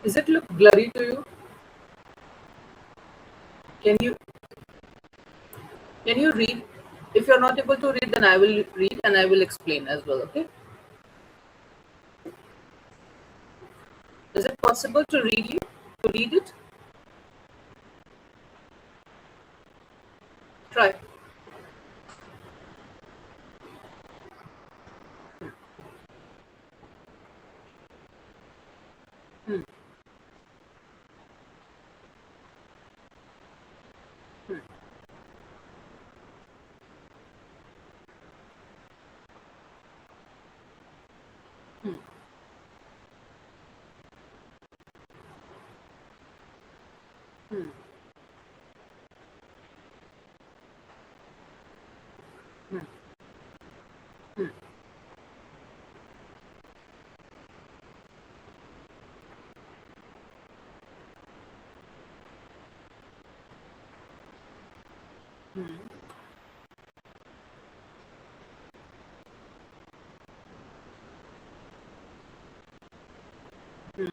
Is it look blurry to you? Can you read? If you're not able to read, then I will read and I will explain as well. Okay? Is it possible to read it? Try. Hmm. Hmm. Hmm. Hmm. Hmm. Hmm. Hmm. Hmm.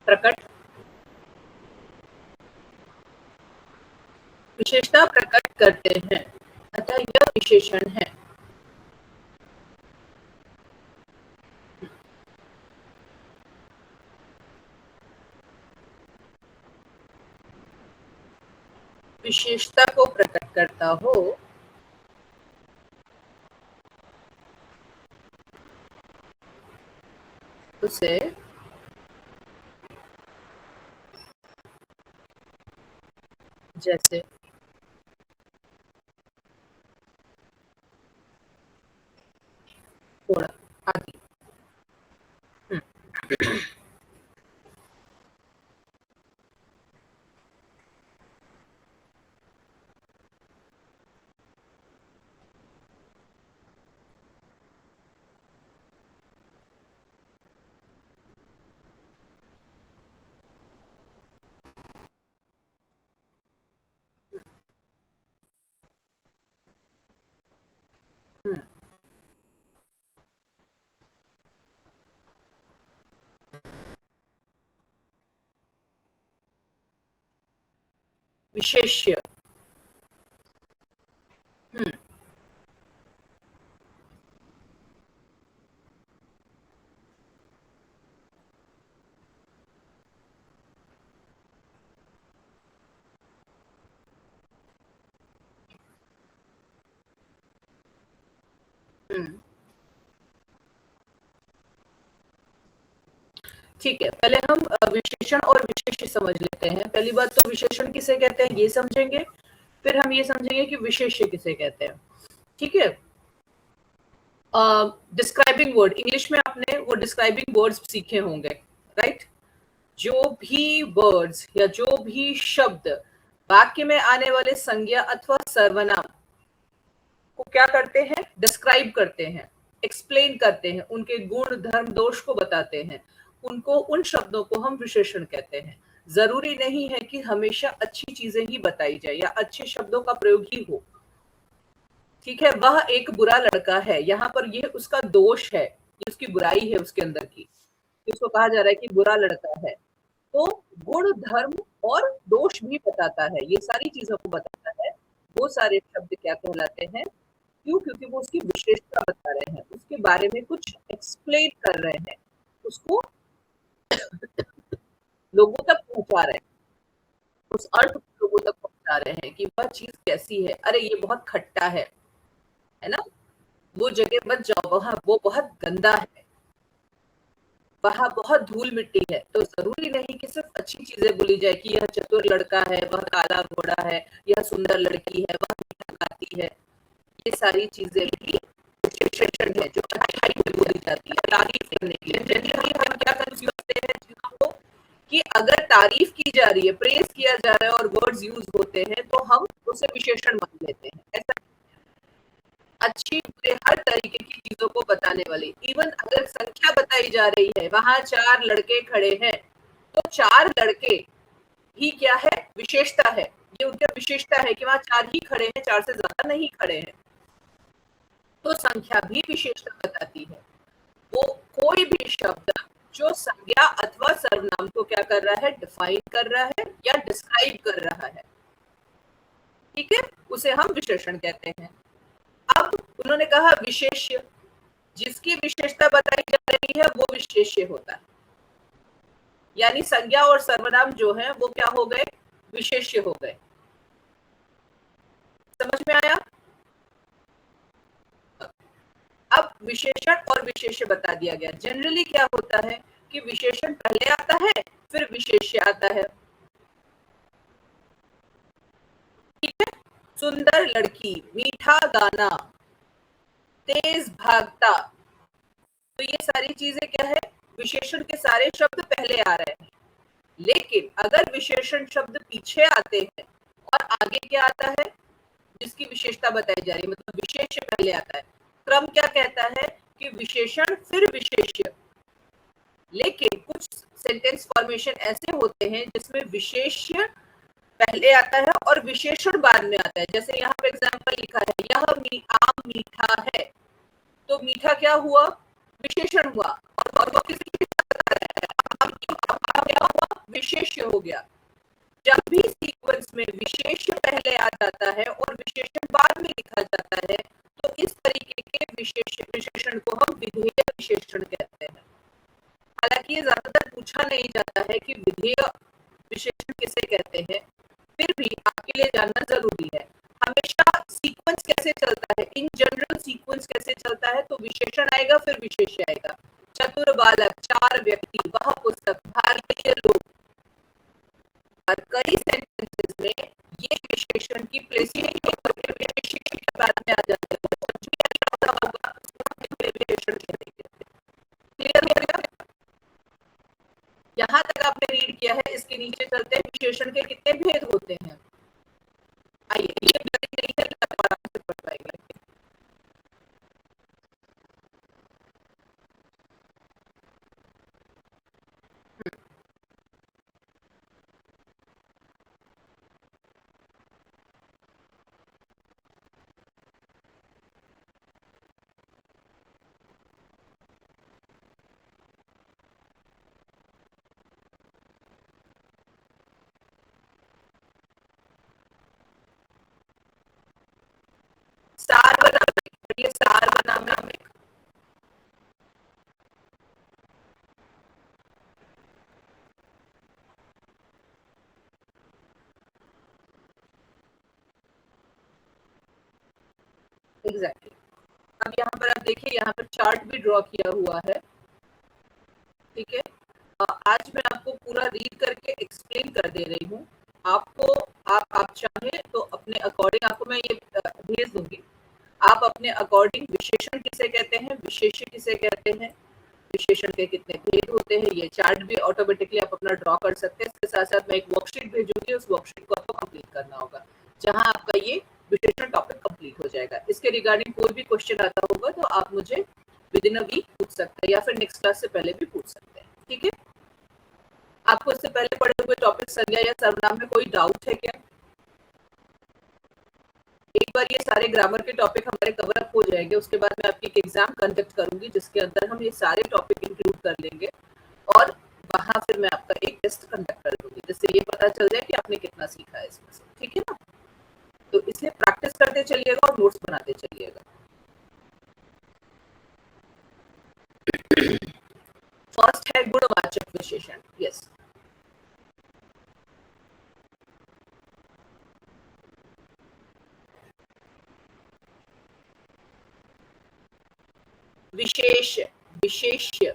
प्रकट विशेषता प्रकट करते हैं, अतः यह विशेषण है। विशेषता को प्रकट करता हो, उसे जैसे थोड़ा आगे। हम्म। हम्म। विशेष्य। हम्म। हम्म। ठीक है, पहले हम विशेषण और विशेष्य समझ लेते हैं। पहली बात तो विशेषण किसे कहते हैं ये समझेंगे, फिर हम ये समझेंगे कि विशेष्य किसे कहते हैं। ठीक है। डिस्क्राइबिंग वर्ड, इंग्लिश में आपने वो डिस्क्राइबिंग वर्ड्स सीखे होंगे, राइट? जो भी वर्ड्स या जो भी शब्द वाक्य में आने वाले संज्ञा अथवा सर्वनाम को क्या करते हैं, डिस्क्राइब करते हैं, एक्सप्लेन करते हैं, उनके गुण धर्म दोष को बताते हैं, उनको उन शब्दों को हम विशेषण कहते हैं। जरूरी नहीं है कि हमेशा अच्छी चीजें ही बताई जाए या अच्छे शब्दों का प्रयोग ही हो। ठीक है, वह एक बुरा लड़का है, यहाँ पर ये उसका दोष है, ये उसकी बुराई है उसके अंदर की, इसको कहा जा रहा है कि बुरा लड़का है। तो गुण धर्म और दोष भी बताता है, ये सारी चीजों को बताता है। वो सारे शब्द क्या कहलाते हैं? क्यों? क्योंकि वो उसकी विशेषता बता रहे हैं, उसके बारे में कुछ एक्सप्लेन कर रहे हैं, उसको लोगों तक पहुंचा रहे हैं, उस अर्थ को लोगों तक पहुंचा रहे हैं कि वह चीज कैसी है। अरे ये बहुत खट्टा है ना? वो जगह मत जाओ, वहां वो बहुत गंदा है, वहां बहुत धूल मिट्टी है। तो जरूरी नहीं कि सिर्फ अच्छी चीजें बोली जाए कि यह चतुर लड़का है, वह काला घोड़ा है, यह सुंदर लड़की है, वह मीठा गाती है। ये सारी चीजें भी विशेषण है जो अच्छाई में बोली जाती है, तारीफ करने के लिए। जनरली हम क्या कंफ्यूज करते हैं चीजों को कि अगर तारीफ की जा रही है, प्रेज किया जा रहा है और वर्ड्स यूज होते हैं तो हम उसे विशेषण मान लेते हैं। ऐसा अच्छी बुरे हर तरीके की चीजों को बताने वाली, इवन अगर संख्या बताई जा रही है, वहां 4 लड़के खड़े हैं, तो 4 लड़के ही क्या है? विशेषता है। ये उनका विशेषता है कि वहां 4 ही खड़े हैं, 4 से ज्यादा नहीं खड़े हैं। तो संख्या भी विशेषता बताती है। वो कोई भी शब्द जो संज्ञा अथवा सर्वनाम को क्या कर रहा है, डिफाइन कर रहा है या डिस्क्राइब कर रहा है, ठीक है, उसे हम विशेषण कहते हैं। अब उन्होंने कहा विशेष्य, जिसकी विशेषता बताई जा रही है वो विशेष्य होता है, यानी संज्ञा और सर्वनाम जो है वो क्या हो गए, विशेष्य हो गए। समझ में आया? अब विशेषण और विशेष्य बता दिया गया। जनरली क्या होता है कि विशेषण पहले आता है फिर विशेष्य आता है, ठीक है। सुंदर लड़की, मीठा गाना, तेज भागता, तो ये सारी चीजें क्या है, विशेषण के सारे शब्द पहले आ रहे हैं। लेकिन अगर विशेषण शब्द पीछे आते हैं और आगे क्या आता है, जिसकी विशेषता बताई जा रही है, मतलब विशेष्य पहले आता है, क्रम क्या कहता है कि विशेषण फिर विशेष्य। लेकिन कुछ सेंटेंस फॉर्मेशन ऐसे होते हैं जिसमें विशेष्य पहले आता है और विशेषण बाद में आता है। जैसे यहाँ पे एग्जांपल लिखा है, यह आम मीठा है, तो मीठा क्या हुआ, विशेषण हुआ, और वो किसकी विशेषता बता रहा है, आम क्या हुआ, विशेष्य हो गया। जब भी सीक्वेंस में विशेष्य पहले आ जाता है और विशेषण बाद में लिखा जाता है, तो इस तरीके के विशेषण को हम विधेय विशेषण कहते हैं। हालांकि ये ज्यादातर पूछा नहीं जाता है कि विधेय विशेषण किसे कहते हैं, फिर भी आपके लिए जानना जरूरी है। हमेशा सीक्वेंस कैसे चलता है, इन जनरल सीक्वेंस कैसे चलता है, तो विशेषण आएगा फिर विशेष्य आएगा। चतुर बालक, चार व्यक्ति, वह पुस्तक, भारतीय लोग, और कई सेंटेंसेस में ये विशेषण की प्लेसिंग विशेषण के बाद में आ जाते हैं, कुछ भी ऐसा होगा उसको विशेषण कहेंगे। क्लियर हो गया? यहाँ तक आपने रीड किया है, इसके नीचे चलते हैं, विशेषण के कितने भेद होते हैं। आइए, ये नहीं है तो आराम से पढ़ पाएंगे। सार बनाना, ये सार बनाना में एग्जैक्टली। अब यहाँ पर आप देखिए, यहाँ पर चार्ट भी ड्रॉ किया हुआ है, ठीक है। आज मैं आपको पूरा रीड करके एक्सप्लेन कर दे रही हूँ। आपको आप चाहें तो अपने अकॉर्डिंग आपको मैं ये भेज दूंगी, आप अपने अकॉर्डिंग विशेषण किसे कहते हैं, विशेष्य किसे कहते हैं, विशेषण के कितने भेद होते हैं, ये चार्ट भी ऑटोमेटिकली आप अपना ड्रॉ कर सकते हैं। इसके साथ साथ मैं एक वर्कशीट भेजूंगी, उस वर्कशीट को आपको कंप्लीट करना होगा, जहां आपका ये विशेषण टॉपिक कंप्लीट हो जाएगा। इसके रिगार्डिंग कोई भी क्वेश्चन आता होगा तो आप मुझे विद इन अ वीक पूछ सकते हैं, या फिर नेक्स्ट क्लास से पहले भी पूछ सकते हैं, ठीक है। आपको इससे पहले पढ़े हुए टॉपिक संज्ञा या सर्वनाम में कोई डाउट है क्या? एक बार ये सारे ग्रामर के टॉपिक हमारे कवर अप हो जाएंगे, उसके बाद मैं आपकी एक एग्जाम कंडक्ट करूंगी जिसके अंदर हम ये सारे टॉपिक इंक्लूड कर लेंगे, और वहां फिर मैं आपका एक टेस्ट कंडक्ट कर दूंगी, जिससे ये पता चल जाए कि आपने कितना सीखा है इसमें से, ठीक है ना। तो इसलिए प्रैक्टिस करते चलिएगा और नोट्स बनाते चलिएगा। फर्स्ट है गुणवाचक विशेषण, यस। विशेष, विशेष्य,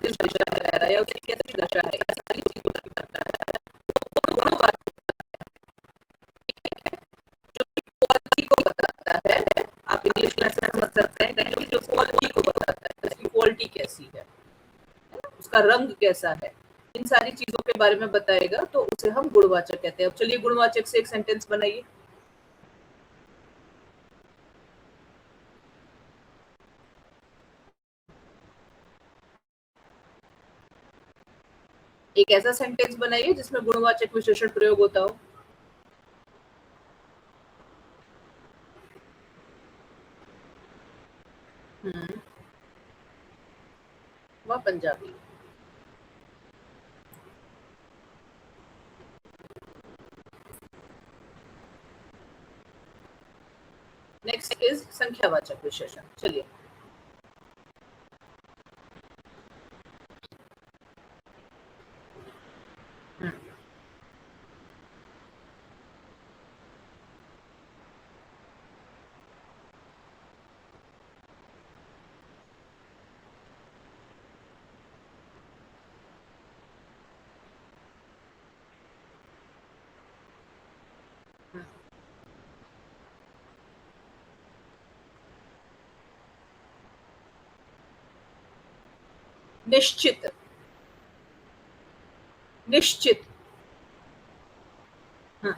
किस दिशा में रह रहा है या उसकी कैसी दशा है, ये सारी चीजों को करता है वो गुणवाचक जो क्वालिटी को बताता है। आप इंग्लिश में समझ सकते हैं कहीं जो क्वालिटी को बताता है, उसकी क्वालिटी कैसी है, उसका रंग कैसा है, इन सारी चीजों के बारे में बताएगा तो उसे हम गुणवाचक कहते हैं। अब चलिए गुणवाचक से एक सेंटेंस बनाइए। एक ऐसा सेंटेंस बनाइए जिसमें गुणवाचक विशेषण प्रयोग होता हो। वह पंजाबी। नेक्स्ट इज संख्यावाचक विशेषण। चलिए निश्चित। निश्चित। हाँ।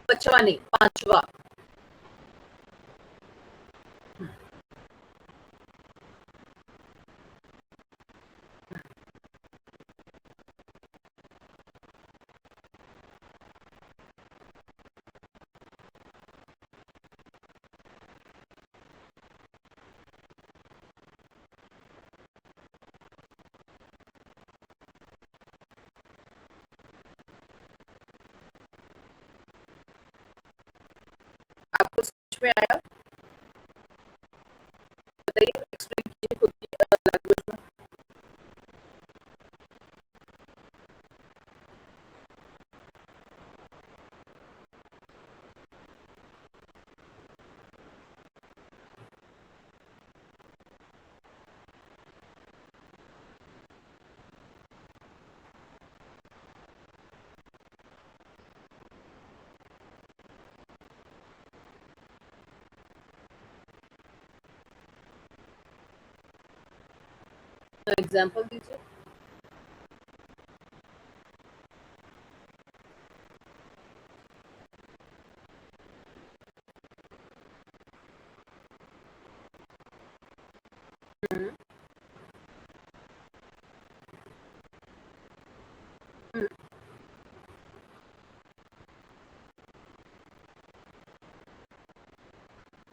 5वां नहीं, 5वां। आपको समझ में आया? बताइए, एक्सप्लेन कीजिए खुद की लैंग्वेज में। एग्जाम्पल दीजिए।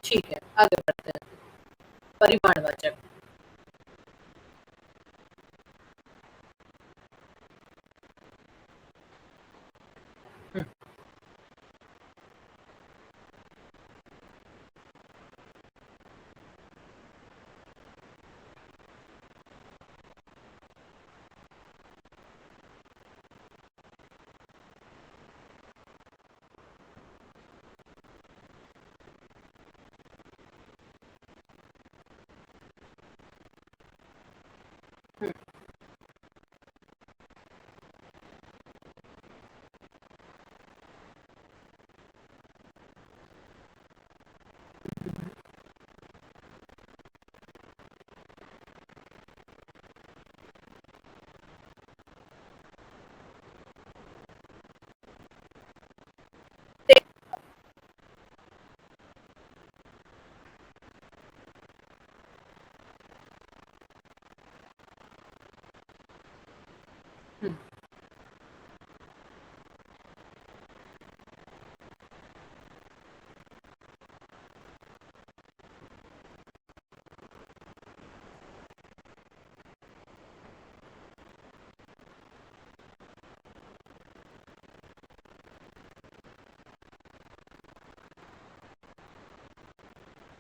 ठीक है, आगे बढ़ते हैं। परिमाणवाचक।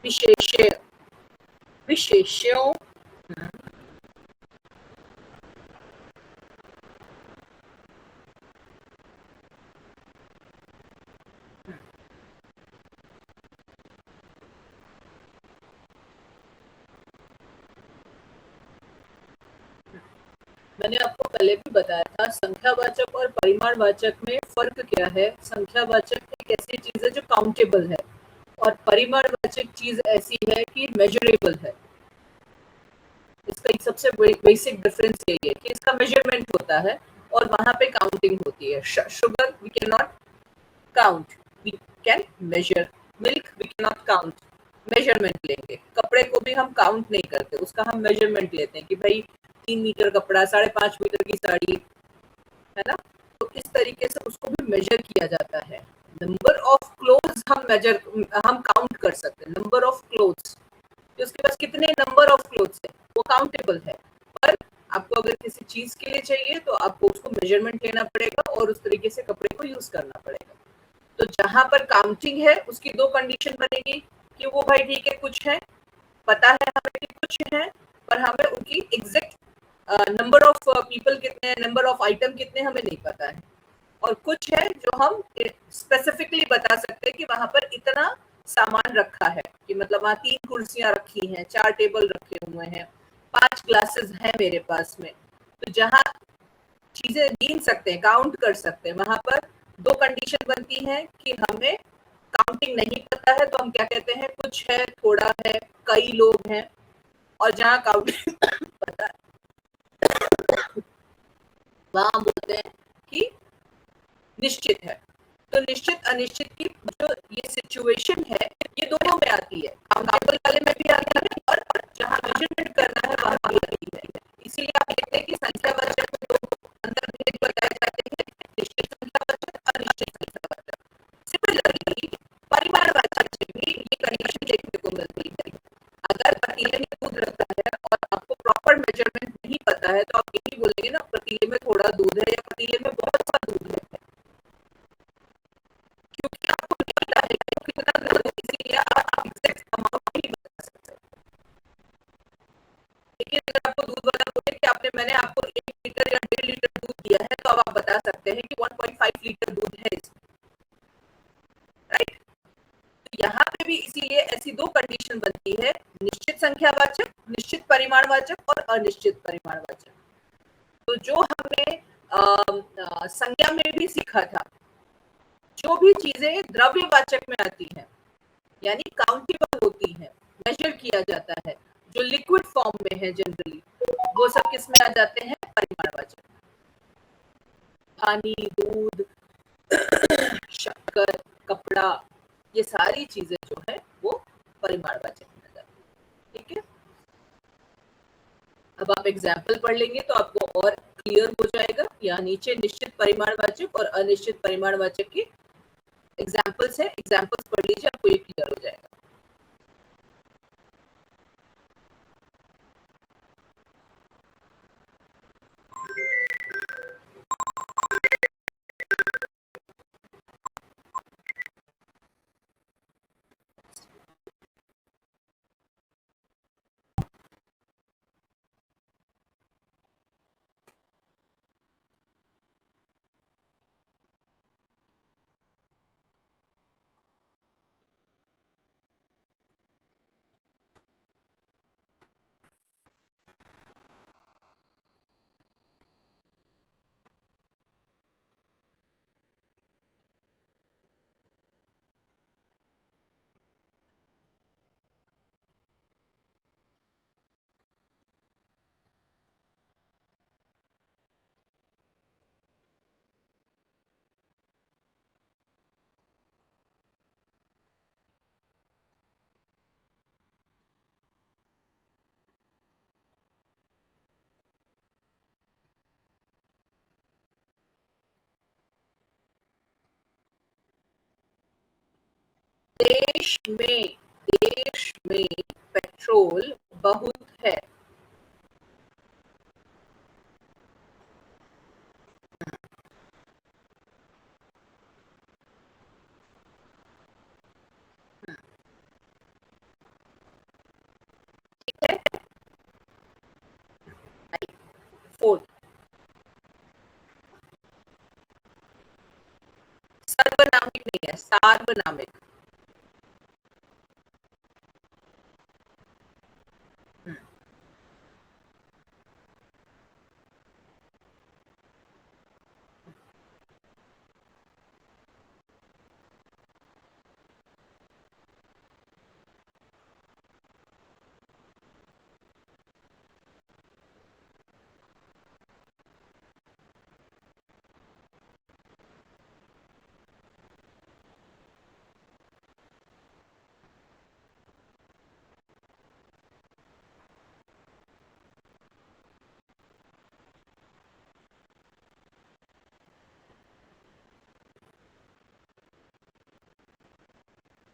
विशेष्य, विशेष्यों। मैंने आपको पहले भी बताया था संख्यावाचक और परिमाणवाचक में फर्क क्या है। संख्यावाचक एक ऐसी चीज है जो काउंटेबल है और परिमाणवाचक चीज ऐसी है कि मेजरेबल है। इसका एक सबसे बेसिक डिफरेंस यही है कि इसका मेजरमेंट होता है और वहां पे काउंटिंग होती है। Sugar we can not count, we can measure. Milk we can not count, measurement लेंगे। कपड़े को भी हम काउंट नहीं करते, उसका हम मेजरमेंट लेते हैं कि भाई 3 मीटर कपड़ा, 5.5 मीटर की साड़ी, है ना। तो इस तरीके से उसको भी मेजर किया जाता है। नंबर ऑफ क्लोथ्स हम काउंट कर सकते हैं। नंबर ऑफ क्लोथ्स, उसके पास कितने नंबर ऑफ क्लोथ्स है वो काउंटेबल है। पर आपको अगर किसी चीज के लिए चाहिए तो आपको उसको मेजरमेंट लेना पड़ेगा और उस तरीके से कपड़े को यूज करना पड़ेगा। तो जहां पर काउंटिंग है उसकी दो कंडीशन बनेगी कि वो भाई ठीक है, कुछ है, पता है हमें कि कुछ है, पर हमें उनकी एग्जैक्ट नंबर ऑफ पीपल कितने हैं, नंबर ऑफ आइटम कितने हमें नहीं पता है। और कुछ है जो हम स्पेसिफिकली बता सकते हैं कि वहां पर इतना सामान रखा है, कि मतलब वहां 3 कुर्सियां रखी हैं, 4 टेबल रखे हुए हैं, 5 ग्लासेस हैं मेरे पास में। तो जहां चीजें गिन सकते हैं, काउंट कर सकते हैं, वहां पर दो कंडीशन बनती है कि हमें काउंटिंग नहीं पता है तो हम क्या कहते हैं, कुछ है, थोड़ा है, कई लोग हैं। और जहां काउंटिंग पता है वहां हम बोलते हैं कि निश्चित है। तो निश्चित अनिश्चित की जो ये सिचुएशन है ये दोनों में आती है, काउंटेबल वाले में भी आती है और जहां मेजरमेंट करना है वहां भी आती है। इसीलिए आप देखते हैं कि संख्यावाचक में दो अंतर्भेद बताए जाते हैं, निश्चित संख्यावाचक, अनिश्चित संख्यावाचक। सिमिलरली परिमाणवाचक में भी ये कंडीशन देखने को मिलती है। अगर पतीले में दूध रखा है और आपको प्रॉपर मेजरमेंट नहीं पता है तो आप यही बोलेंगे ना, पतीले में थोड़ा दूध है या पतीले में बहुत सा दूध है, क्योंकि आपको नहीं पता है कि कितना दूध है, इसीलिए आप एग्जैक्ट अमाउंट नहीं बता सकते। लेकिन अगर आपको दूध वाला बोले कि मैंने आपको 1 लीटर या 1.5 लीटर दूध दिया है, तो अब आप बता सकते हैं कि 1.5 लीटर दूध है इसमें, राइट। तो यहाँ पे भी इसीलिए ऐसी दो कंडीशन बनती है, निश्चित संख्यावाचक, निश्चित परिमाणवाचक और अनिश्चित परिमाणवाचक। तो जो हमने संज्ञा में भी सीखा था, जो भी चीजें द्रव्यवाचक में आती हैं यानी काउंटेबल होती हैं, मेजर किया जाता है, जो लिक्विड फॉर्म में है जनरली, वो सब किस में आ जाते हैं, परिमाणवाचक। पानी, दूध, शक्कर, कपड़ा, ये सारी चीजें जो है वो परिमाणवाचक में आ जाती है। ठीक है, अब आप एग्जाम्पल पढ़ लेंगे तो आपको और क्लियर हो जाएगा। यहाँ नीचे निश्चित परिमाणवाचक और अनिश्चित परिमाणवाचक की एग्जाम्पल्स है, एग्जाम्पल्स पढ़ लीजिए, आपको ये क्लियर हो जाएगा। देश में देश में पेट्रोल बहुत है। नहीं है, सार्वनामिक।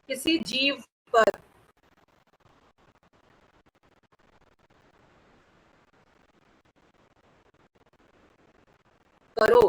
किसी जीव पर करो।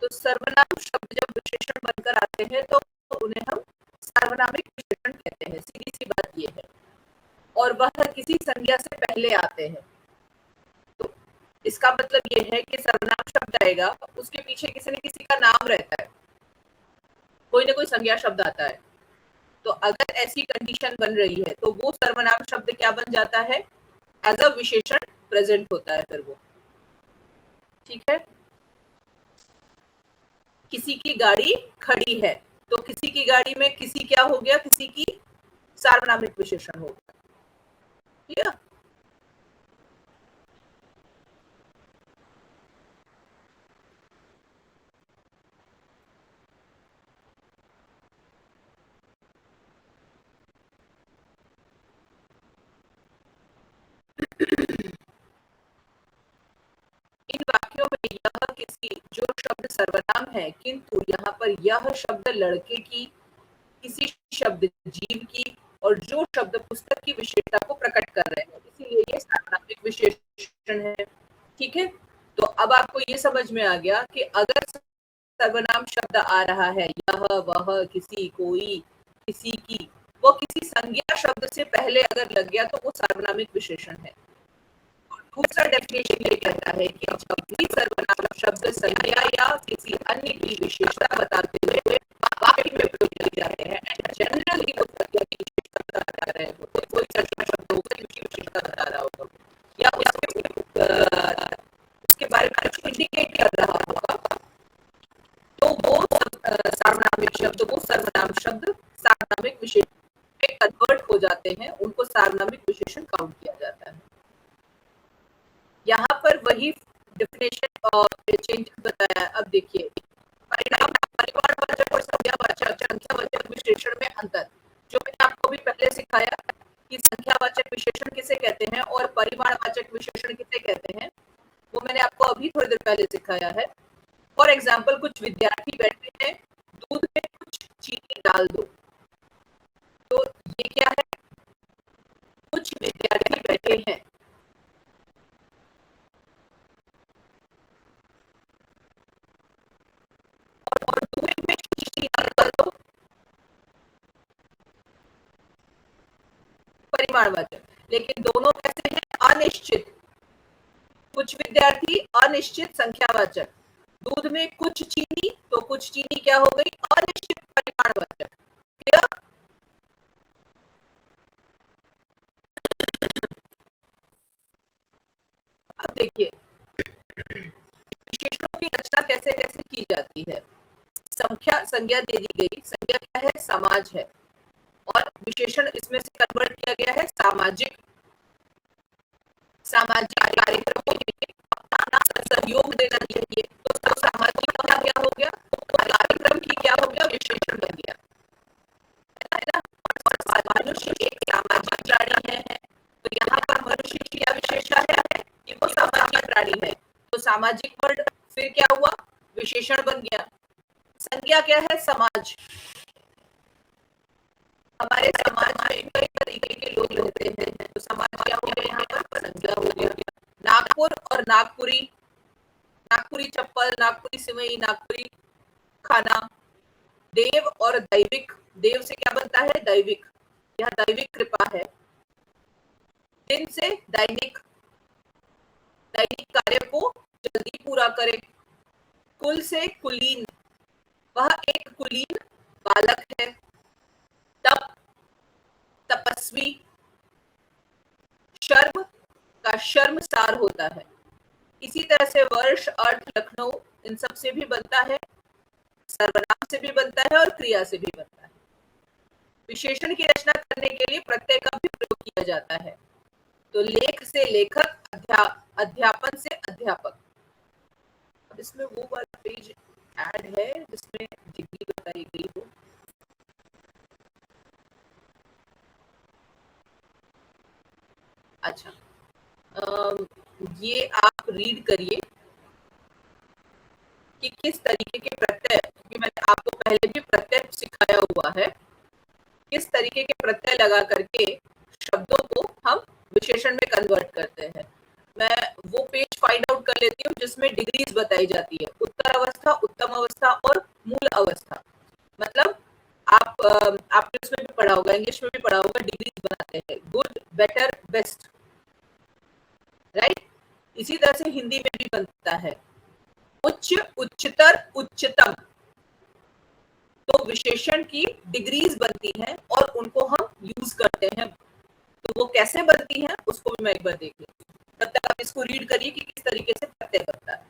तो सर्वनाम शब्द जब विशेषण बनकर आते हैं तो उन्हें हम सार्वनामिक विशेषण कहते हैं, सीधी सी बात ये है। और वह किसी संज्ञा से पहले आते हैं। तो इसका मतलब ये है कि सर्वनाम शब्द आएगा, उसके पीछे किसी न किसी का नाम रहता है, कोई ना कोई संज्ञा शब्द आता है। तो अगर ऐसी कंडीशन बन रही है तो वो सर्वनाम शब्द क्या बन जाता है, एज अ विशेषण प्रेजेंट होता है फिर वो। ठीक है। किसी की गाड़ी खड़ी है, तो किसी की गाड़ी में किसी क्या हो गया, किसी की सार्वनामिक विशेषण हो गया। ठीक है। इन वाक्यों में यह किसी जो शब्द सर्वनाम है, किंतु यहाँ पर यह शब्द लड़के की, किसी शब्द जीव की और जो शब्द पुस्तक की विशेषता को प्रकट कर रहे हैं, इसीलिए ये सार्वनामिक विशेषण है। ठीक है। तो अब आपको ये समझ में आ गया कि अगर सर्वनाम शब्द आ रहा है, यह, वह, किसी, कोई, किसी की, वो किसी संज्ञा शब्द से पहले अगर लग गया तो वो सार्वनामिक विशेषण है। दूसरा डेफिनेशन ये कहता है कि जब भी सर्वनाम शब्द संज्ञा या किसी अन्य की विशेषता बताते हुए वाक्य में प्रयोग किए जाते हैं, एंड जनरली वो संज्ञा की विशेषता बता रहे होते हैं, कोई सर्वनाम शब्द होगा जिसकी विशेषता बता रहा होगा या उसके बारे में कुछ इंडिकेट कर रहा होगा, तो वो सार्वनामिक शब्द, वो सर्वनाम शब्द सार्वनामिक विशेषण में कन्वर्ट हो जाते हैं, उनको सार्वनामिक विशेषण काउंट किया जाता है। यहाँ पर वही डेफिनेशन और चेंजेस बताया। अब देखिए, परिणाम, परिमाणवाचक और संख्यावाचक, संख्यावाचक विशेषण में अंतर, जो मैंने आपको भी पहले सिखाया कि संख्यावाचक विशेषण किसे कहते हैं और परिमाणवाचक विशेषण किसे कहते हैं, वो मैंने आपको अभी थोड़ी देर पहले सिखाया है। फॉर एग्जाम्पल, कुछ विद्यार्थी बैठे हैं, दूध में कुछ चीनी डाल दो, तो ये क्या है, कुछ विद्यार्थी बैठे हैं, और दूध में चीनी डाल दो, परिमाणवाचक। लेकिन दोनों कैसे हैं, अनिश्चित। कुछ विद्यार्थी अनिश्चित संख्यावाचक, दूध में कुछ चीनी, तो कुछ चीनी क्या हो गई, अनिश्चित परिमाणवाचक। क्लियर। अब देखिए विशेषणों की रचना कैसे कैसे की जाती है। संज्ञा दे दी गई, संज्ञा क्या है, समाज है, और विशेषण इसमें से कन्वर्ट किया गया है सामाजिक, सामाजिक कार्यक्रमों में अपना सहयोग देना चाहिए, तो सामाजिक का क्या हो गया, कार्यक्रम की क्या हो गया, विशेषण बन गया, है ना। और मनुष्य एक सामाजिक प्राणी है, तो यहाँ पर मनुष्य की क्या विशेषता है कि वो सामाजिक प्राणी है, तो सामाजिक वर्ड फिर क्या हुआ, विशेषण बन गया। संज्ञा क्या है, समाज, हमारे समाज में कई तरीके के लोग रहते हैं, तो समाज क्या हो गया, यहाँ पर संज्ञा हो गया। नागपुर और नागपुरी, नागपुरी चप्पल, नागपुरी सिवई, नागपुरी खाना, देव और दैविक, देव से क्या बनता है? दैविक, यह दैविक कृपा है। दिन से दैनिक, दैनिक कार्य को जल्दी पूरा करे। कुल से कुलीन, वह एक कुलीन बालक है। तप, तपस्वी, शर्म का शर्मसार होता है। इसी तरह से वर्ष, अर्थ, लखनऊ इन सब से भी बनता है, सर्वनाम से भी बनता है और क्रिया से भी बनता है। विशेषण की रचना करने के लिए प्रत्यय का भी प्रयोग किया जाता है। तो लेख से लेखक, अध्यापन से अध्यापक। अब इसमें वो वाला पेज ऐड है जिसमें डिग्री बताई गई हो। अच्छा, ये आप रीड करिए कि किस तरीके के प्रत्यय, क्योंकि मैंने आपको पहले भी प्रत्यय सिखाया हुआ है, किस तरीके के प्रत्यय लगा करके शब्दों को हम विशेषण में कन्वर्ट करते हैं। मैं वो पेज फाइंड आउट कर लेती हूँ जिसमें डिग्रीज बताई जाती है, उत्तर अवस्था, उत्तम अवस्था और मूल अवस्था। मतलब आपने उसमें भी पढ़ा होगा, इंग्लिश में भी पढ़ा होगा, डिग्रीज बनाते हैं, गुड, बेटर, बेस्ट, राइट। इसी तरह से हिंदी में भी बनता है उच्च, उच्चतर, उच्चतम। तो विशेषण की डिग्रीज बनती हैं और उनको हम यूज करते हैं। तो वो कैसे बनती हैं उसको भी मैं एक बार देख लेती हूँ। तब तक आप इसको रीड करिए कि किस तरीके से प्रत्यय बनता है।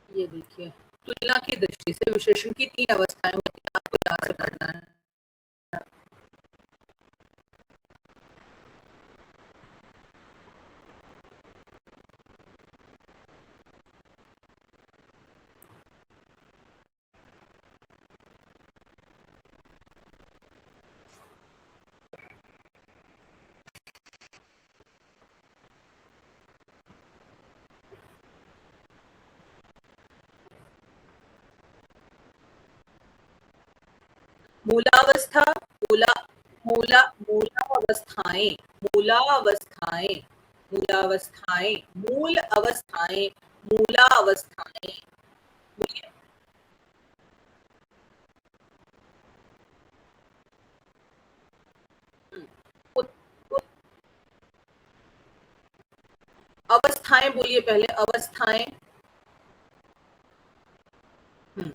ये देखिए, तुलना की दृष्टि से विशेषण की 3 अवस्थाएं होती हैं, आपको याद करना है। मूलावस्था, मूला मूला मूलावस्थाएं, मूलावस्थाएं, मूलावस्थाएं, मूल अवस्थाएं, मूलावस्थाएं, बोलिए। उत, उत, अवस्थाएं बोलिए पहले, अवस्थाएं। हम्म,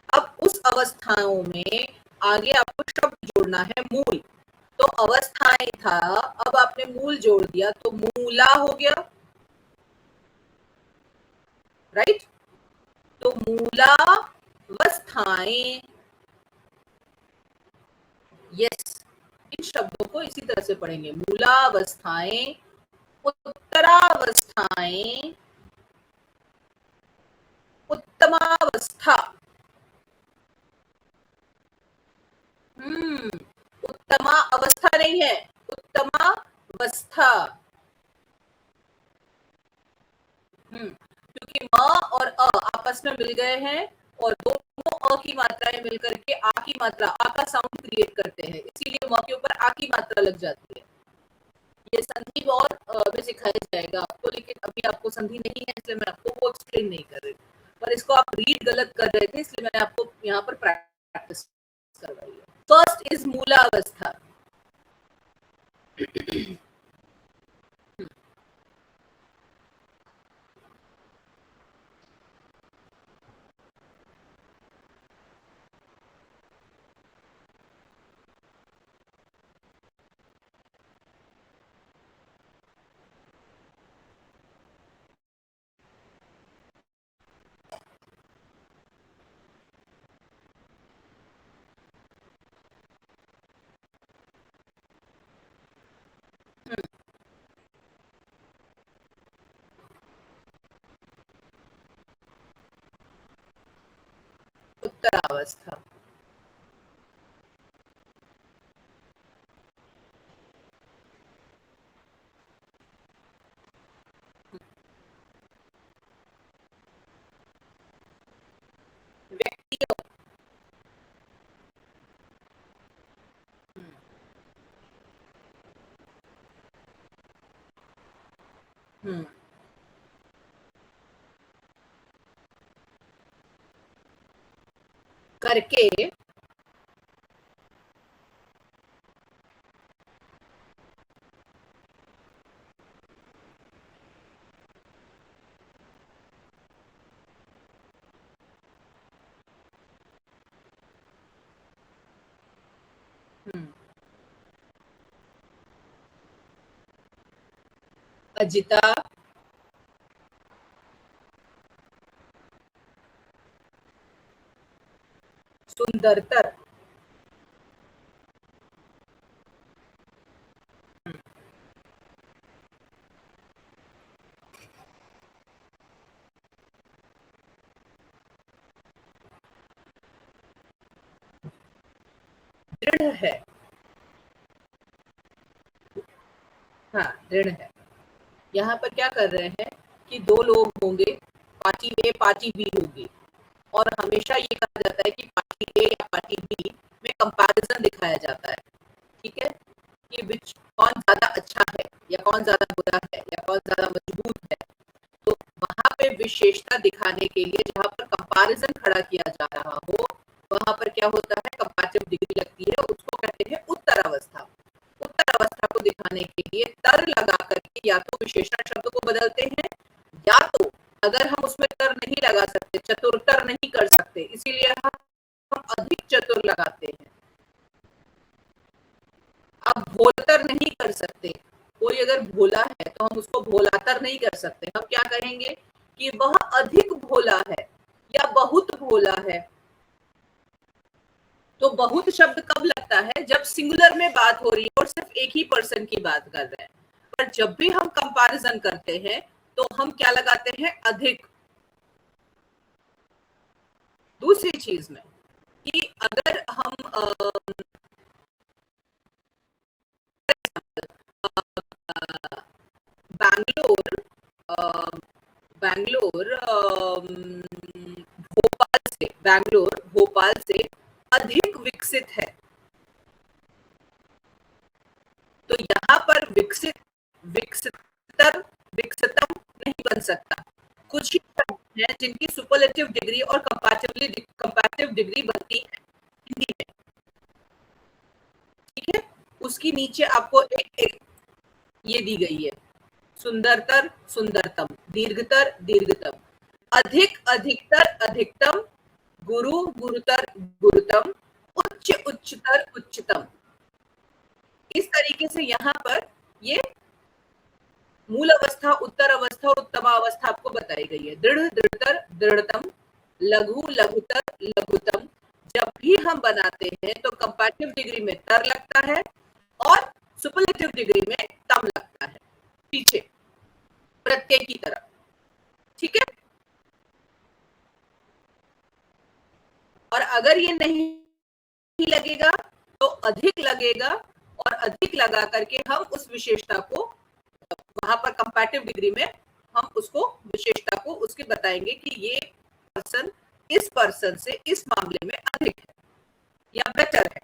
अब उस अवस्थाओं में आगे आपको शब्द जोड़ना है मूल। तो अवस्थाएं था, अब आपने मूल जोड़ दिया तो मूला हो गया, राइट। तो मूलावस्थाएं, यस, इन शब्दों को इसी तरह से पढ़ेंगे, मूलावस्थाएं, उत्तरावस्थाएं, उत्तमावस्था। हम्म, उत्तमा अवस्था नहीं है, उत्तमावस्था। क्योंकि म और अ आपस में मिल गए हैं और दोनों अ की मात्राएं मिलकर के आ की मात्रा, आ का साउंड क्रिएट करते हैं, इसीलिए म के ऊपर आ की मात्रा लग जाती है। ये संधि और में सिखाया जाएगा आपको, लेकिन अभी आपको संधि नहीं है इसलिए मैं आपको वो एक्सप्लेन नहीं कर रही, पर इसको आप रीड गलत कर रहे थे इसलिए मैंने आपको यहाँ पर प्रैक्टिस करवाई है। फर्स्ट इज मूलावस्था। उत्तरावस्था। व्यक्तियों। हम्म, करके। हम्म, अजिता। सुंदरतर। दृढ़ है। हाँ, दृढ़ है। यहाँ पर क्या कर रहे हैं कि दो लोग होंगे, पार्टी ए पार्टी बी होगी, और हमेशा ये कहा जाता है कि पार्टी ए या पार्टी बी में कंपैरिजन दिखाया जाता है, ठीक है, कि विच कौन ज्यादा अच्छा है या कौन ज्यादा बुरा है या कौन ज्यादा मजबूत है। तो वहां पे विशेषता दिखाने के लिए जहां पर कंपैरिजन खड़ा किया जा रहा हो, वहां पर क्या होता है, कंपैरेटिव डिग्री लगती है, उसको कहते हैं उत्तर अवस्था। उत्तर अवस्था को दिखाने के लिए तर लगा करके या तो विशेषण शब्द को बदलते हैं, या तो अगर हम उसमें तर नहीं लगा सकते, चतुरतर नहीं कर सकते, इसीलिए हम अधिक चतुर लगाते हैं। आप भोलतर नहीं कर सकते, कोई अगर भोला है तो हम उसको भोलातर नहीं कर सकते, हम क्या कहेंगे कि वह अधिक भोला है। या बहुत भोला है। तो बहुत शब्द कब लगता है? जब सिंगुलर में बात हो रही है और सिर्फ एक ही पर्सन की बात कर रहे हैं। पर जब भी हम कंपैरिजन करते हैं तो हम क्या लगाते हैं? अधिक। दूसरी चीज में कि अगर हम बैंगलोर बैंगलोर भोपाल से अधिक विकसित है, तो यहाँ पर विकसित विकसितर विकसितम नहीं बन सकता। कुछ ही शब्द हैं जिनकी सुपरलेटिव डिग्री और कंपैरेटिव डिग्री बनती है हिंदी में। ठीक है, उसकी नीचे आपको एक ये दी गई है, सुंदरतर सुंदरतम, दीर्घतर दीर्घतम, अधिक अधिकतर अधिकतम, गुरु गुरुतर गुरुतम, उच्च उच्चतर उच्चतम। इस तरीके से यहाँ पर ये मूल अवस्था, उत्तर अवस्था और उत्तम अवस्था आपको बताई गई है। दृढ़ दृढ़तर दृढ़तम, लघु लघुतर लघुतम। जब भी हम बनाते हैं तो कंपैरेटिव डिग्री में तर लगता है और सुपरलेटिव डिग्री में तम लगता है पीछे प्रत्यय की तरफ। ठीक है, और अगर ये नहीं लगेगा तो अधिक लगेगा, और अधिक लगा करके हम उस विशेषता को वहां पर कंपैरेटिव डिग्री में हम उसको विशेषता को उसके बताएंगे कि ये पर्सन इस पर्सन से इस मामले में अधिक है या बेटर है।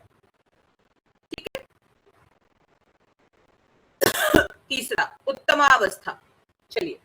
ठीक है, तीसरा उत्तमावस्था। चलिए,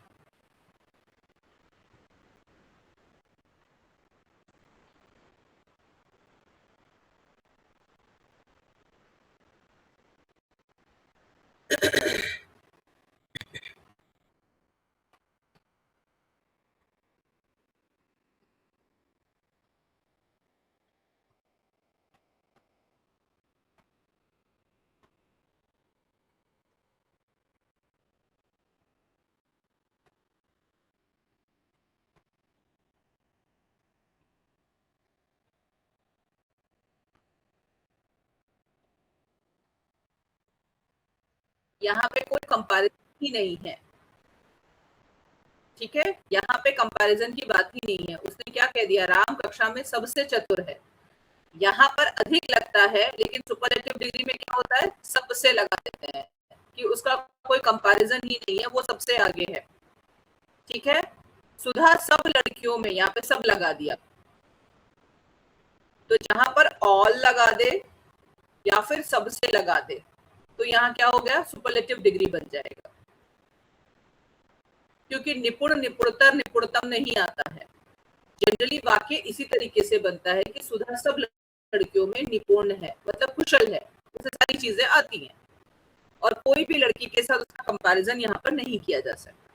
यहाँ पे कोई कंपैरिजन ही नहीं है। ठीक है, यहाँ पे कंपैरिजन की बात ही नहीं है। उसने क्या कह दिया? राम कक्षा में सबसे चतुर है। यहाँ पर अधिक लगता है, लेकिन सुपरलेटिव डिग्री में क्या होता है? सबसे लगा देते हैं कि उसका कोई कंपैरिजन ही नहीं है, वो सबसे आगे है। ठीक है, सुधा सब लड़कियों में, यहाँ पे सब लगा दिया। तो जहां पर ऑल लगा दे या फिर सबसे लगा दे तो यहाँ क्या हो गया? सुपरलेटिव डिग्री बन जाएगा, क्योंकि निपुण निपुणतर निपुणतम नहीं आता है। जनरली वाक्य इसी तरीके से बनता है कि सुधा सब लड़कियों में निपुण है, मतलब कुशल है, उसे सारी चीजें आती हैं, और कोई भी लड़की के साथ उसका कंपैरिजन यहाँ पर नहीं किया जा सकता।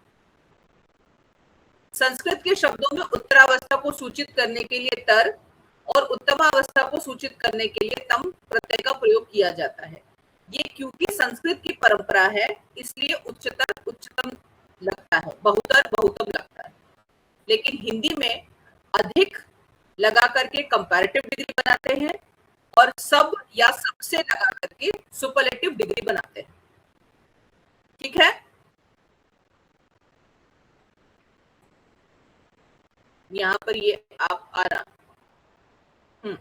संस्कृत के शब्दों में उत्तरावस्था को सूचित करने के लिए तर और उत्तमावस्था को सूचित करने के लिए तम प्रत्यय का प्रयोग किया जाता है। ये क्योंकि संस्कृत की परंपरा है, इसलिए उच्चतर उच्चतम लगता है, बहुतर बहुतम लगता है। लेकिन हिंदी में अधिक लगा करके कंपैरेटिव डिग्री बनाते हैं और सब या सबसे लगा करके सुपरलेटिव डिग्री बनाते हैं। ठीक है, यहाँ पर ये आप आ रहा। हम्म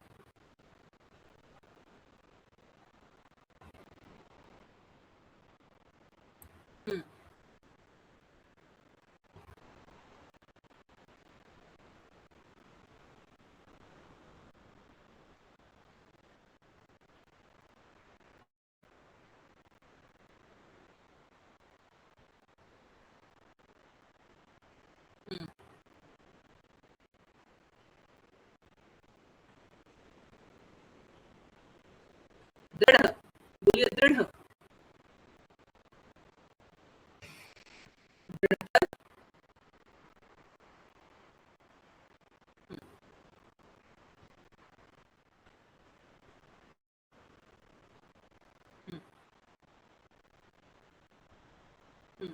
हम्म हम्म। दृढ़, बोलिए दृढ़। दृढ़, हम्म, हम्म,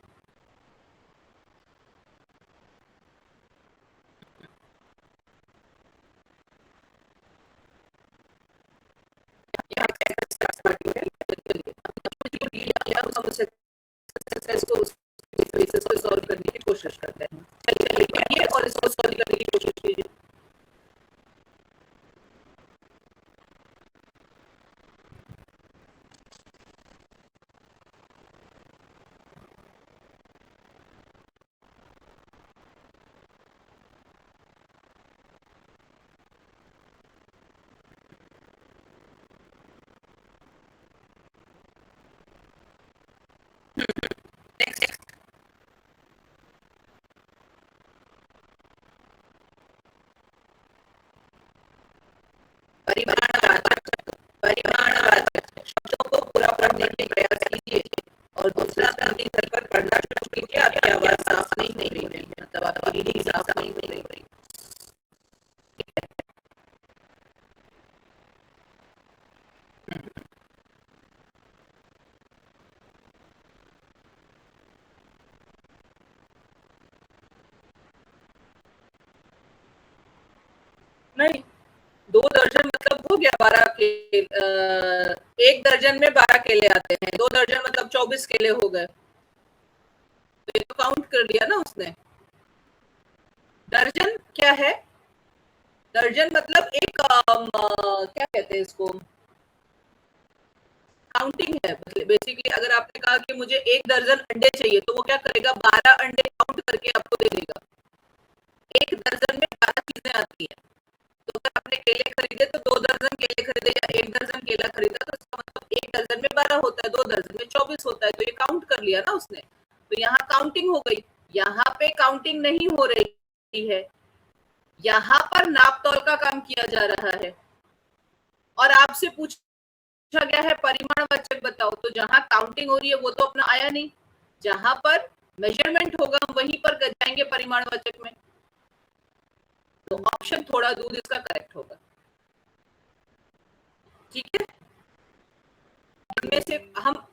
नहीं, 2 दर्जन मतलब हो गया 12 केले। 1 दर्जन में 12 केले आते हैं, 2 दर्जन मतलब 24 केले हो गए। तो ये तो काउंट कर लिया ना उसने। दर्जन क्या है? दर्जन मतलब एक क्या कहते हैं इसको, काउंटिंग है। मतलब बेसिकली अगर आपने कहा कि मुझे 1 दर्जन अंडे चाहिए, तो वो क्या करेगा, 12 अंडे काउंट करके आपको दे देगा। 1 दर्जन में 12 चीजें आती हैं। तो अगर आपने केले खरीदे तो 2 दर्जन केले खरीदे या 1 दर्जन केला खरीदा, तो इसका मतलब 1 दर्जन में 12 होता है, 2 दर्जन में 24 होता है। तो ये काउंट कर लिया ना उसने। तो यहाँ काउंटिंग हो गई। यहाँ पे काउंटिंग नहीं हो रही है, यहाँ पर नाप तौल का काम किया जा रहा है। और आपसे पूछा गया है परिमाणवाचक बताओ, तो जहां काउंटिंग हो रही है वो तो अपना आया नहीं, जहां पर मेजरमेंट होगा वहीं पर जाएंगे परिमाणवाचक में। तो ऑप्शन थोड़ा दूर इसका करेक्ट होगा। ठीक है, इनमें से हम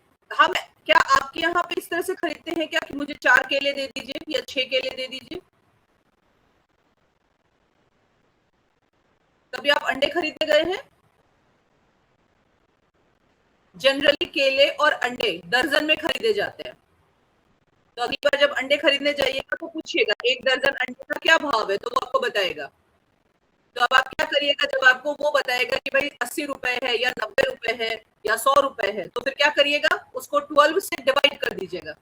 क्या आपके यहाँ पे इस तरह से खरीदते हैं क्या कि मुझे 4 केले दे दीजिए या 6 केले दे दीजिए? कभी आप अंडे खरीदने गए हैं? जनरली केले और अंडे दर्जन में खरीदे जाते हैं। तो अगली बार जब अंडे खरीदने जाइएगा तो पूछिएगा 1 दर्जन अंडे का क्या भाव है, तो वो आपको बताएगा। तो अब आप क्या करिएगा, जब आपको वो बताएगा कि भाई 80 रुपए है या 90 रुपए है या 100 रुपए है, तो फिर क्या करिएगा, उसको 12 से डिवाइड कर दीजिएगा।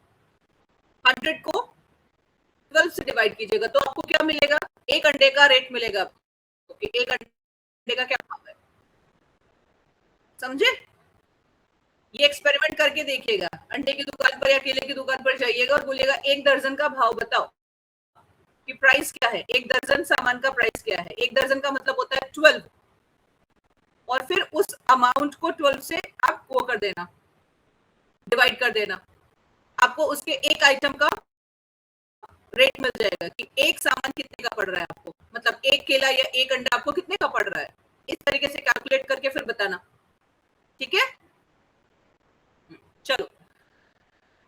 100 को 12 से डिवाइड कीजिएगा, तो आपको क्या मिलेगा, एक अंडे का रेट मिलेगा आपको कि एक अंडे का क्या भाव है। समझे? ये एक्सपेरिमेंट करके देखिएगा। अंडे की दुकान पर या केले की दुकान पर जाइएगा और बोलिएगा 1 दर्जन का भाव बताओ कि प्राइस क्या है, 1 दर्जन सामान का प्राइस क्या है। 1 दर्जन का मतलब होता है 12, और फिर उस अमाउंट को 12 से आप वो कर देना, डिवाइड कर देना। आपको उसके एक आइटम का रेट मिल जाएगा कि एक सामान कितने का पड़ रहा है आपको, मतलब एक केला या एक अंडा आपको कितने का पड़ रहा है। इस तरीके से कैलकुलेट करके फिर बताना। ठीक है, चलो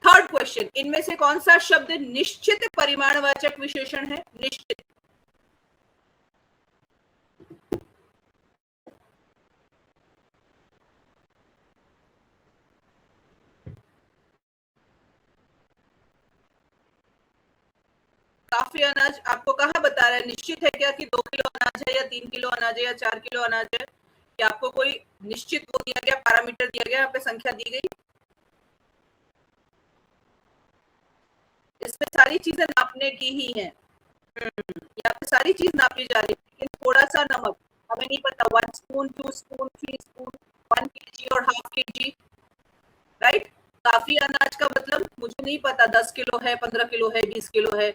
थर्ड क्वेश्चन, इनमें से कौन सा शब्द निश्चित परिमाणवाचक विशेषण है? निश्चित। काफी अनाज आपको कहाँ बता रहा है, निश्चित है क्या कि 2 किलो अनाज है या 3 किलो अनाज है या 4 किलो अनाज है? क्या आपको कोई निश्चित वो दिया गया, पैरामीटर दिया गया, यहाँ पे संख्या दी गई? इसमें सारी चीजें नापने की ही है। यहाँ पे सारी चीज नापी जा रही है, लेकिन थोड़ा सा नमक, हमें नहीं पता 1 स्पून, 2 स्पून, 3 स्पून, 1 केजी और हाफ केजी, राइट। काफी अनाज का मतलब मुझे नहीं पता 10 किलो है, 15 किलो है, 20 किलो है।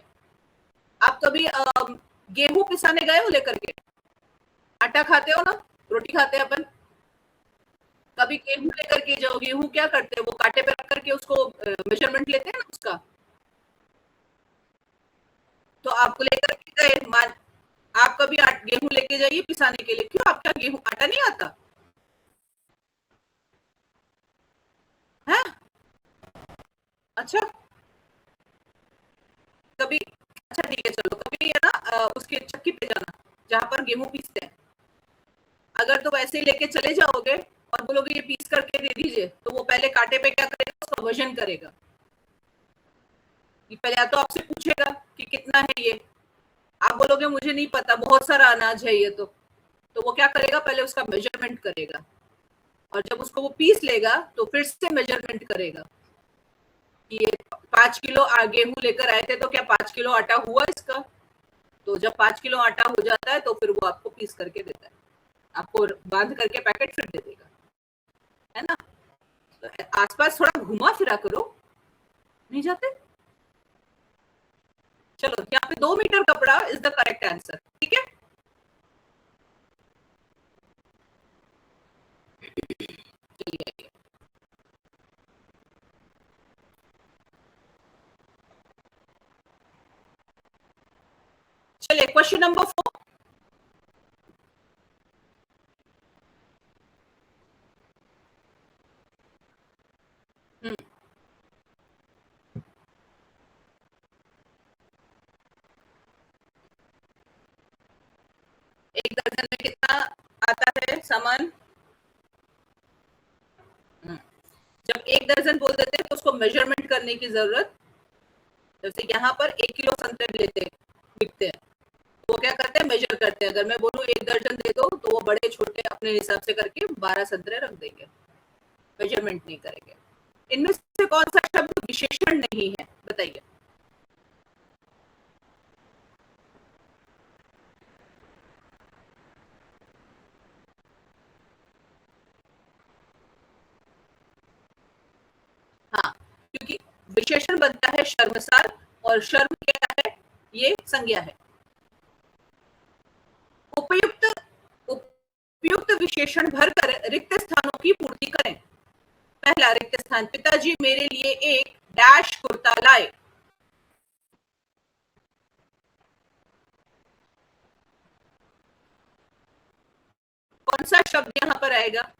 आप कभी गेहूं पिसाने गए हो लेकर के? आटा खाते हो ना, रोटी खाते हैं अपन। कभी गेहूं लेकर के जाओ, गेहूं क्या करते हैं, वो कांटे पे रख करके उसको मेजरमेंट लेते हैं ना उसका। तो आपको लेकर के गए, मान आप कभी गेहूं लेके जाइए पिसाने के लिए, क्यों आपका गेहूं आटा नहीं आता है? अच्छा, कभी, अच्छा ठीक है चलो, कभी है ना उसके चक्की पे जाना जहां पर गेहूं पीसते हैं। अगर तो वैसे ही लेके चले जाओगे और बोलोगे ये पीस करके दे दीजिए, तो वो पहले कांटे पे क्या करेगा, उसका वजन करेगा। ये पहले या तो आपसे पूछेगा कि कितना है ये, आप बोलोगे मुझे नहीं पता, बहुत सारा अनाज है ये, तो वो क्या करेगा, पहले उसका मेजरमेंट करेगा। और जब उसको वो पीस लेगा तो फिर से मेजरमेंट करेगा कि ये 5 किलो गेहूं लेकर आए थे, तो क्या 5 किलो आटा हुआ इसका? तो जब 5 किलो आटा हो जाता है तो फिर वो आपको पीस करके देता है, आपको बांध करके पैकेट फिर दे देगा, है ना। तो आसपास थोड़ा घुमा फिरा करो, नहीं जाते? चलो, यहाँ पे 2 मीटर कपड़ा इज द करेक्ट आंसर। ठीक है, चलिए चलिए क्वेश्चन नंबर 4। एक दर्जन सामान। जब 1 दर्जन बोल देते हैं तो उसको मेजरमेंट करने की जरूरत, जैसे यहाँ पर 1 किलो संतरे लेते बिकते हैं, वो क्या करते हैं, मेजर करते हैं। अगर मैं बोलूँ 1 दर्जन दे दो तो वो बड़े छोटे अपने हिसाब से करके 12 संतरे रख देंगे, मेजरमेंट नहीं करेंगे। इनमें से कौन सा शब्द विशेषण नहीं है, बताइए। हाँ, क्योंकि विशेषण बनता है शर्मसार, और शर्म क्या है, ये संज्ञा है। उपयुक्त उपयुक्त विशेषण भरकर रिक्त स्थानों की पूर्ति करें। पहला रिक्त स्थान, पिताजी मेरे लिए एक डैश कुर्ता लाए। कौन सा शब्द यहाँ पर आएगा?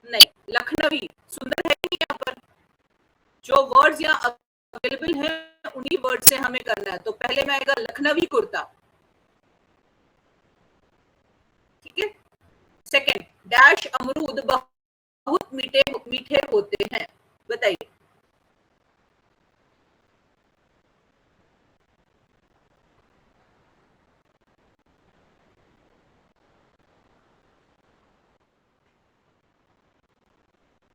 नहीं, लखनवी सुंदर है नहीं यहाँ पर। जो वर्ड्स यहाँ अवेलेबल हैं उन्हीं वर्ड से हमें करना है। तो पहले में आएगा लखनवी कुर्ता, ठीक है। सेकंड, डैश अमरूद बहुत मीठे मीठे होते हैं, बताइए।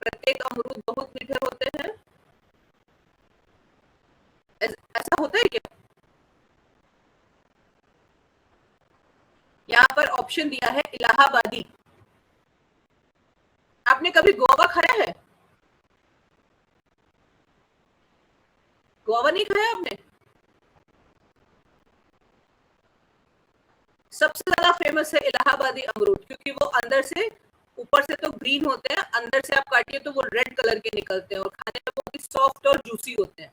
प्रत्येक अमरूद बहुत मीठे होते हैं, ऐसा होता है क्या? यहाँ पर ऑप्शन दिया है इलाहाबादी। आपने कभी गोवा खाया है? गोवा नहीं खाया आपने? सबसे ज्यादा फेमस है इलाहाबादी अमरूद, क्योंकि वो अंदर से, ऊपर से तो ग्रीन होते हैं, अंदर से आप काटिए तो वो रेड कलर के निकलते हैं और खाने में बहुत ही सॉफ्ट और जूसी होते हैं।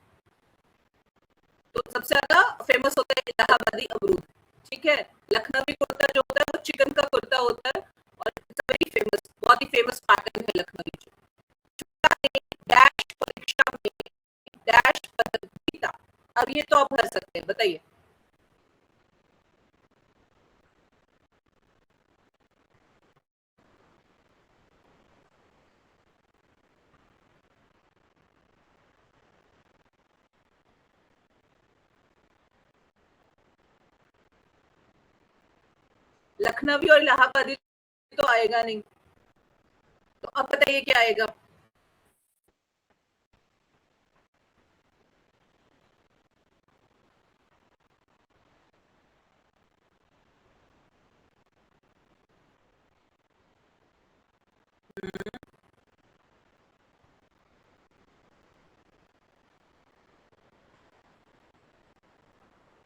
तो सबसे ज्यादा फेमस होता है इलाहाबादी अमरूद, ठीक है। लखनवी कुर्ता जो होता है वो चिकन का कुर्ता होता है, और इट्स वेरी फेमस, बहुत ही फेमस पैटर्न है लखनवी। डैश परीक्षा में डैश पदक जीता। अब ये तो आप भर सकते हैं, बताइए। लखनवी और इलाहाबादी तो आएगा नहीं, तो अब बताइए क्या आएगा।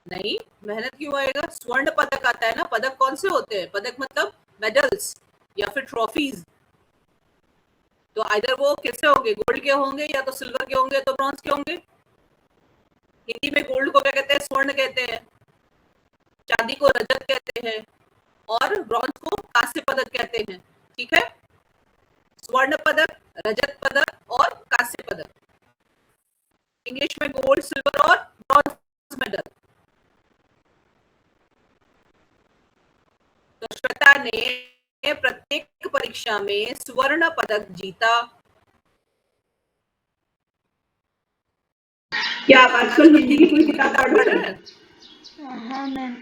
नहीं, मेहनत क्यों आएगा? स्वर्ण पदक आता है ना। पदक कौन से होते हैं? पदक मतलब मेडल्स या फिर ट्रॉफीज। तो आइदर वो कैसे होंगे, गोल्ड के होंगे, या तो सिल्वर के होंगे, तो ब्रॉन्ज के होंगे। हिंदी में गोल्ड को क्या कहते हैं? स्वर्ण कहते हैं। चांदी को रजत कहते हैं, और ब्रॉन्ज को कांस्य पदक कहते हैं, ठीक है। स्वर्ण पदक, रजत पदक और कांस्य पदक, इंग्लिश में गोल्ड, सिल्वर और ब्रॉन्ज मेडल। तो श्वेता ने प्रत्येक परीक्षा में स्वर्ण पदक जीता। क्या आप आजकल हिंदी की कोई किताब पढ़ रहे हैं? हाँ मैम।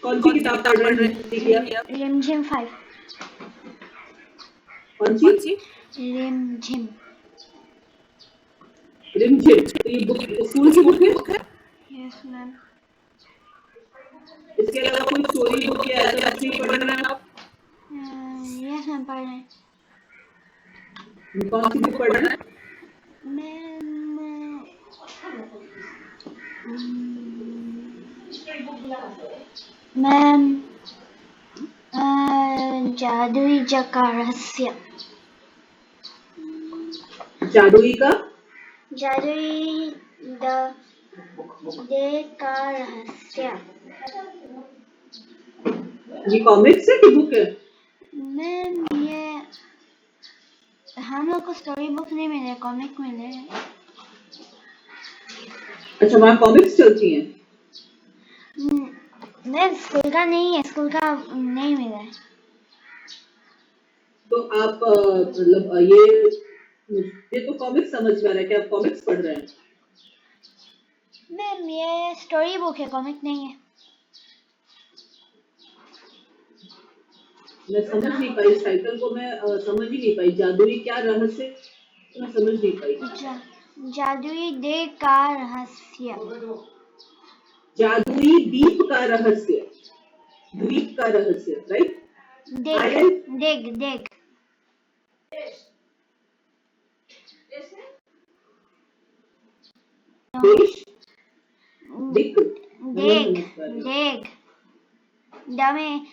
कौन सी किताब पढ़ रहे हैं हिंदी की आप? रिमझिम 5। कौन सी? रिमझिम। रिमझिम, तो ये बुक स्कूल की बुक है? Yes ma'am. इसके अलावा कोई स्टोरी बुक या ऐसा कुछ नहीं पढ़ रहे हैं आप? यस मैम, पढ़ रहे हैं। कौन सी बुक पढ़ रहे हैं? मैम जादुई का रहस्य। जादुई का? जादुई दे का रहस्य। ये कॉमिक्स है कि बुक है? हम लोग को स्टोरी बुक नहीं मिले, कॉमिक मिले। अच्छा, वहाँ कॉमिक्स चलती हैं? मैं स्कूल का नहीं है, स्कूल का नहीं मिला है। तो आप मतलब ये तो कॉमिक्स समझ में आ रहा है कि आप कॉमिक्स पढ़ रहे हैं। मैम ये स्टोरी बुक है, कॉमिक नहीं है। मैं समझ नहीं पाई इस टाइटल को, मैं समझ ही नहीं पाई। जादुई क्या रहस्य, मैं समझ नहीं पाई। जादुई देग का रहस्य। जादुई दीप का रहस्य, द्वीप का रहस्य, राइट? देग देग देग देश, देग दिक, देग द में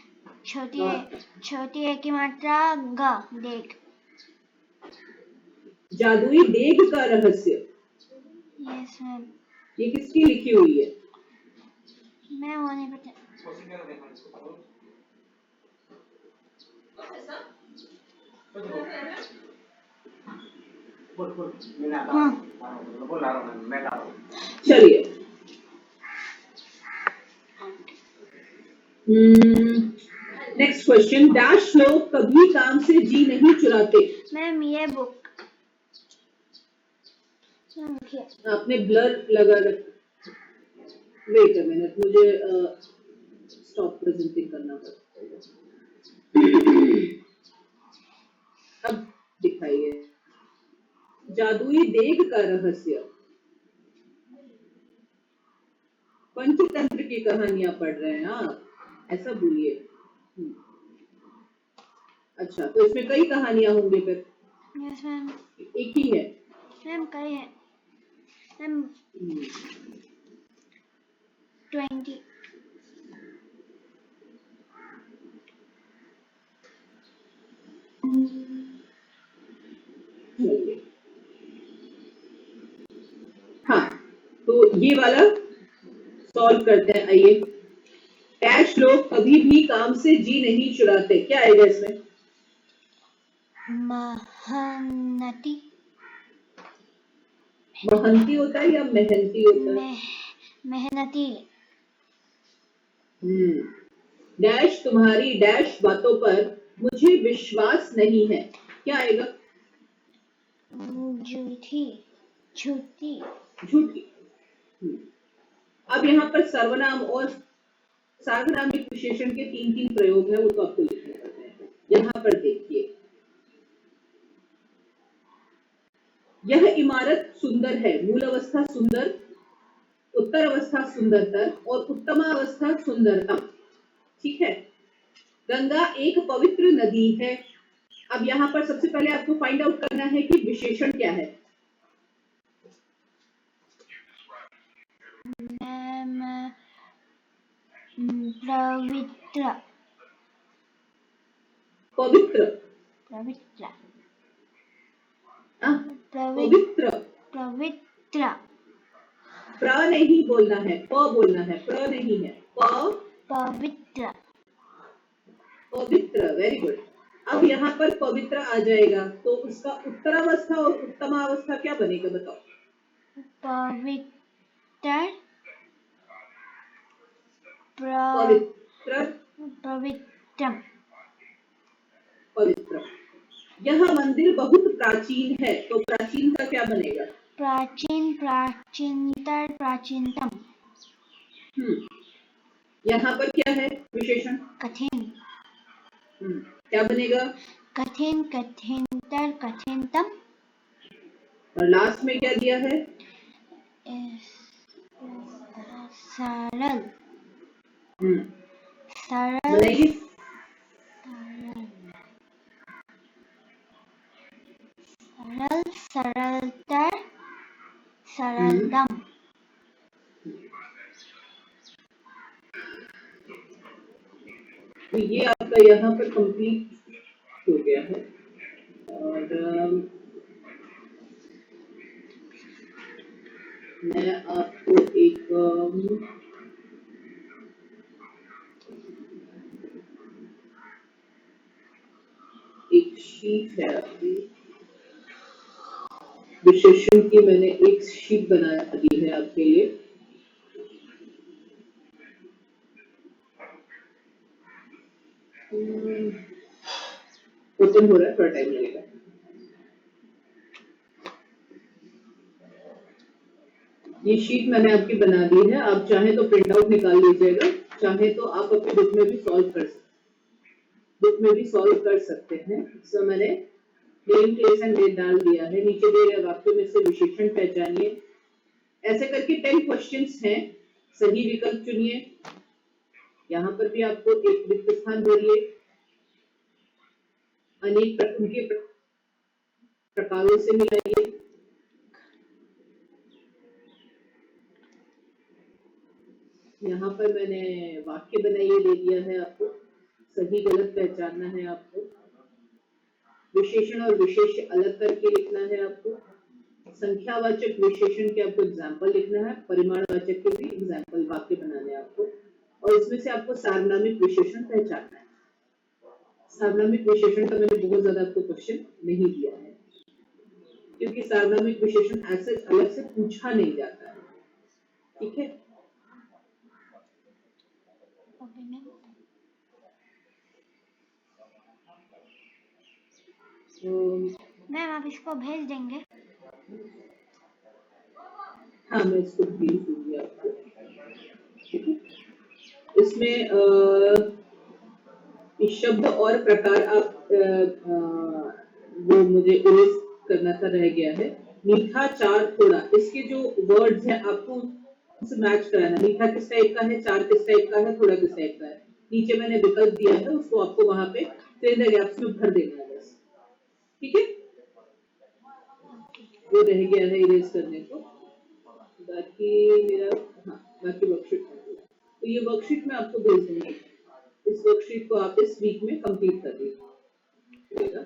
छोटी है की मात्रा ग, देग। जादुई देग का रहस्य। Yes ma'am. ये किसकी लिखी हुई है? मैं वो नहीं पता। चलिए, नेक्स्ट क्वेश्चन। डैश लोग कभी काम से जी नहीं चुराते। मैम ये बुक आपने ब्लर लगा रखा। वेट अ मिनट, मुझे स्टॉप प्रेजेंटिंग करना पड़ेगा। अब दिखाइए। जादुई देग का रहस्य, पंचतंत्र की कहानियां पढ़ रहे हैं आप, ऐसा बोलिए। अच्छा, तो इसमें कई कहानियां होंगी फिर? Yes ma'am. एक ही है मैम कई है मैम। 20। हाँ, तो ये वाला सॉल्व करते हैं। आइए। डैश लोग कभी भी काम से जी नहीं चुराते, क्या आएगा इसमें? मेहनती। महंती होता है या मेहनती होता है? मेहनती। डैश तुम्हारी डैश बातों पर मुझे विश्वास नहीं है, क्या आएगा? झूठी झूठी झूठी। अब यहाँ पर सर्वनाम और सार्वनामिक विशेषण के 3 प्रयोग हैं, वो तो आपको लिखने पड़ते हैं। यहाँ पर देखिए, यह इमारत सुंदर है। मूल अवस्था सुंदर, उत्तर अवस्था सुंदरतर और उत्तमावस्था सुंदरतम। ठीक है। गंगा एक पवित्र नदी है। अब यहाँ पर सबसे पहले आपको फाइंड आउट करना है कि विशेषण क्या है। पवित्र पवित्र पवित्र पवित्र पवित्र। प्र नहीं बोलना है, प बोलना है, प्र नहीं है। पवित्र पवित्र, वेरी गुड। अब यहाँ पर पवित्र आ जाएगा तो उसका उत्तरावस्था और उत्तमावस्था क्या बनेगा, बताओ? पवित्र पवित्र पवित्रम। पवित्र। यह मंदिर बहुत प्राचीन है, तो प्राचीन का क्या बनेगा? प्राचीन प्राचीनतर प्राचीनतम। यहाँ पर क्या है विशेषण? कठिन। क्या बनेगा? कठिन कठिनतर कठिनतम। और लास्ट में क्या दिया है? सरल सरल बनाइए। सरल सरलतर सरलतम। तो ये आपका यहाँ पर कंप्लीट हो गया है। और मैं आपको एक शीट है आपकी, विशेषण की मैंने एक शीट बना दी है आपके लिए। ओपन हो रहा है, थोड़ा टाइम लगेगा। ये शीट मैंने आपकी बना दी है, आप चाहे तो प्रिंट आउट निकाल लीजिएगा, चाहे तो आप अपने बुक में भी सॉल्व कर सकते हैं। सो मैंने नेम प्लेस एंड डेट डाल दिया है, नीचे दे रहे वाक्य में से विशेषण पहचानिए। ऐसे करके 10 क्वेश्चंस हैं, सही विकल्प चुनिए। यहाँ पर भी आपको एक रिक्त स्थान भरिए, अनेक उनके प्रकारों से मिलाइए। यहाँ पर मैंने वाक्य बनाइए दे दिया है आपको, सही गलत पहचानना है आपको। विशेषण और विशेष्य अलग करके लिखना है आपको। संख्यावाचक विशेषण के आपको एग्जाम्पल लिखना है, परिमाणवाचक के भी एग्जाम्पल वाक्य बनाने हैं आपको, और इसमें से आपको सार्वनामिक विशेषण पहचानना है। सार्वनामिक विशेषण का मैंने बहुत ज्यादा आपको क्वेश्चन नहीं दिया है, क्योंकि सार्वनामिक विशेषण ऐसे अलग से पूछा नहीं जाता है। ठीक है, ओके मैम। मैम आप इसको भेज देंगे? हाँ मैं इसको भेज दूंगी आपको। ठीक है, इसमें शब्द और प्रकार आप वो मुझे इरेज करना था, रह गया है। मीठा, चार, थोड़ा, इसके जो वर्ड्स हैं आपको उनसे मैच कराना। मीठा किस टाइप का है, चार किस टाइप का है, थोड़ा किस टाइप का है। नीचे मैंने विकल्प दिया है, उसको आपको वहां पे फिल द गैप्स में भर देना है बस। ठीक है, वो रह गया है इरेज करने को। बाकी मेरा, हाँ बाकी वर्कशीट तो ये वर्कशीट मैं आपको भेज दूंगी। इस वर्कशीट को आप इस वीक में कंप्लीट कर लीजिएगा।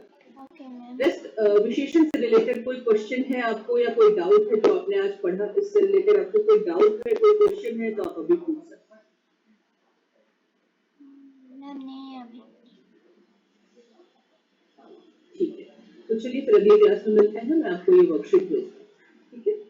Okay ma'am. विशेषण से रिलेटेड कोई क्वेश्चन है आपको, या कोई डाउट है जो आपने आज पढ़ा, इससे रिलेटेड आपको कोई डाउट है, कोई क्वेश्चन है तो आप अभी पूछ सकते हैं। मैम नहीं अभी। ठीक है, तो चलिए फिर अगली क्लास में मिलते हैं, मैं आपको ये वर्कशीट भेजता हूँ। ठीक है।